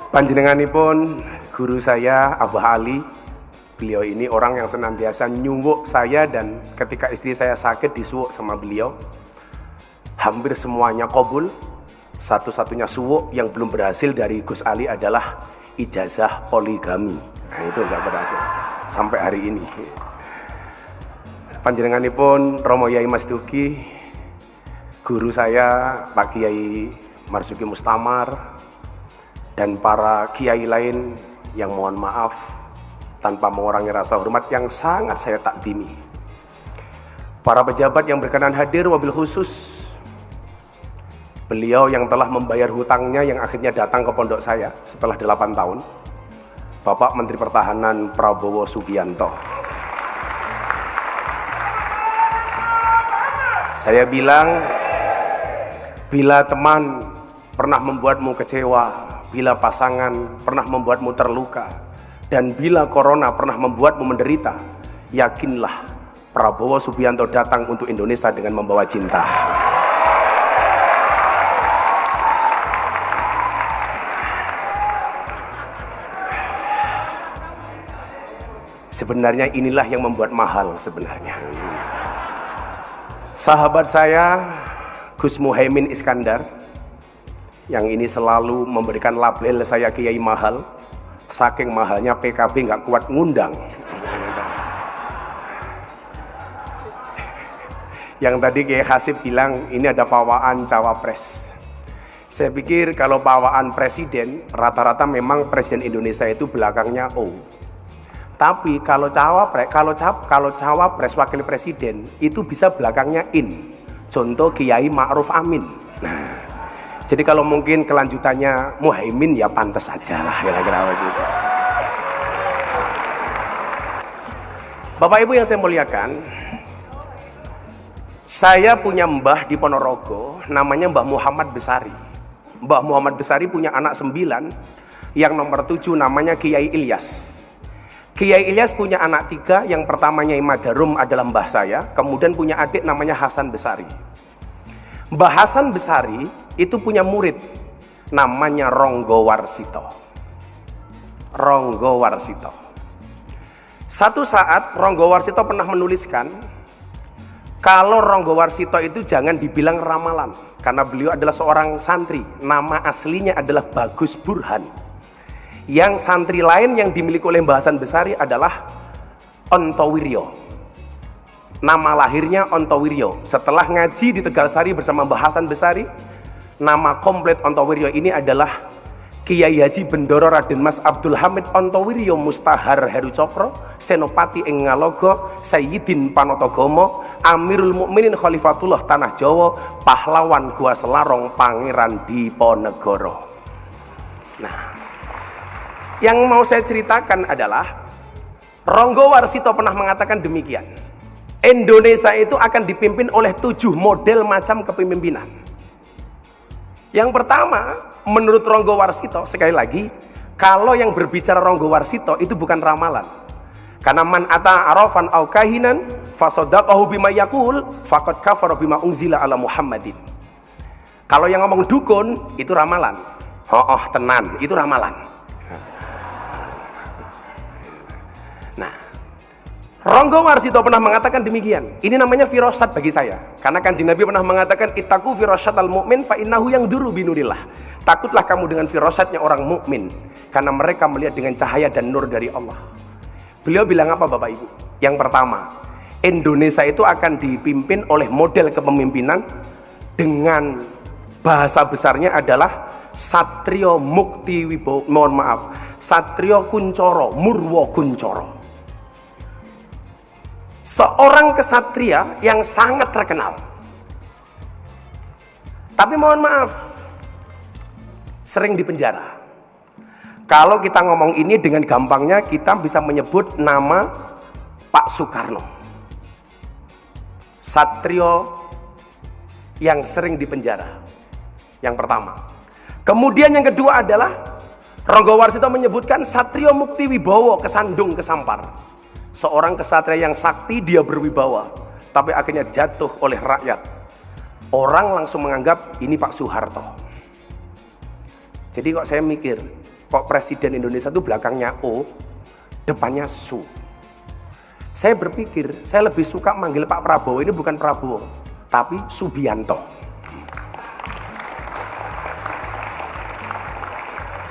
Panjenenganipun guru saya Abah Ali. Beliau ini orang yang senantiasa nyuwuk saya, dan ketika istri saya sakit disuwuk sama beliau. Hampir semuanya qabul. Satu-satunya suwuk yang belum berhasil dari Gus Ali adalah ijazah poligami. Nah, itu enggak berhasil sampai hari ini. Panjenenganipun Romo Yai Mas Duki, guru saya Pak Kiai Marzuki Mustamar, dan para kiai lain yang mohon maaf tanpa mengurangi rasa hormat yang sangat saya takdimi. Para pejabat yang berkenan hadir, wabil khusus beliau yang telah membayar hutangnya yang akhirnya datang ke pondok saya setelah 8 tahun, Bapak Menteri Pertahanan Prabowo Subianto. Saya bilang, bila teman pernah membuatmu kecewa, bila pasangan pernah membuatmu terluka, dan bila corona pernah membuatmu menderita, yakinlah Prabowo Subianto datang untuk Indonesia dengan membawa cinta. Sebenarnya inilah yang membuat mahal sebenarnya. Sahabat saya Gus Muhaimin Iskandar, yang ini selalu memberikan label saya kiai mahal, saking mahalnya PKB nggak kuat ngundang. Yang tadi Kiai Hasib bilang ini ada pawaan cawapres. Saya pikir kalau pawaan presiden, rata-rata memang presiden Indonesia itu belakangnya O. Tapi kalau cawapres wakil presiden itu bisa belakangnya in. Contoh Kiai Ma'ruf Amin. Nah, jadi kalau mungkin kelanjutannya Muhaimin ya pantas saja lah kira-kira begitu. Bapak Ibu yang saya muliakan, saya punya mbah di Ponorogo namanya Mbah Muhammad Besari. Mbah Muhammad Besari punya anak 9, yang nomor 7 namanya Kiai Ilyas. Kiai Ilyas punya anak 3, yang pertamanya Imam Darum adalah mbah saya, kemudian punya adik namanya Hasan Besari. Mbah Hasan Besari itu punya murid namanya Ronggo Warsito. Ronggo Warsito. Satu saat Ronggo Warsito pernah menuliskan kalau Ronggo Warsito itu jangan dibilang ramalan, karena beliau adalah seorang santri, nama aslinya adalah Bagus Burhan. Yang santri lain yang dimiliki oleh Mbah Hasan Besari adalah Ontowiryo. Nama lahirnya Ontowiryo. Setelah ngaji di Tegalsari bersama Mbah Hasan Besari, nama komplit Ontowiryo ini adalah Kiai Haji Bendoro Raden Mas Abdul Hamid Ontowiryo Mustahar Heru Cokro, Senopati ing Ngalogo, Sayyidin Panotogomo, Amirul Mukminin Khalifatullah Tanah Jawa, pahlawan Gua Selarong, Pangeran Diponegoro. Nah, yang mau saya ceritakan adalah Ronggo Warsito pernah mengatakan demikian. Indonesia itu akan dipimpin oleh 7 model macam kepemimpinan. Yang pertama, menurut Ronggo Warsito, sekali lagi, kalau yang berbicara Ronggo Warsito itu bukan ramalan. Karena man ata arafan au kahinan fasodaqahu bima yaqul faqad kafara bima unzila ala Muhammadin. Kalau yang ngomong dukun itu ramalan. Oh tenan, itu ramalan. Nah, Ronggo Warsito pernah mengatakan demikian. Ini namanya firasat bagi saya. Karena Kanjeng Nabi pernah mengatakan ittaqu firasyatal mu'min fa innahu yangduru binurillah. Takutlah kamu dengan firasatnya orang mukmin, karena mereka melihat dengan cahaya dan nur dari Allah. Beliau bilang apa Bapak Ibu? Yang pertama, Indonesia itu akan dipimpin oleh model kepemimpinan dengan bahasa besarnya adalah Satrio Mukti Wibowo, Satrio Kuncoro Murwo Kuncoro. Seorang kesatria yang sangat terkenal. Tapi mohon maaf, sering dipenjara. Kalau kita ngomong ini dengan gampangnya, kita bisa menyebut nama Pak Soekarno. Satrio yang sering dipenjara. Yang pertama. Kemudian yang kedua adalah Ronggo Warsito menyebutkan Satrio Mukti Wibowo, kesandung kesampar. Seorang kesatria yang sakti, dia berwibawa, tapi akhirnya jatuh oleh rakyat. Orang langsung menganggap ini Pak Soeharto. Jadi kok saya mikir, Kok presiden Indonesia itu belakangnya O, depannya Su. Saya berpikir, saya lebih suka manggil Pak Prabowo ini bukan Prabowo, tapi Subianto.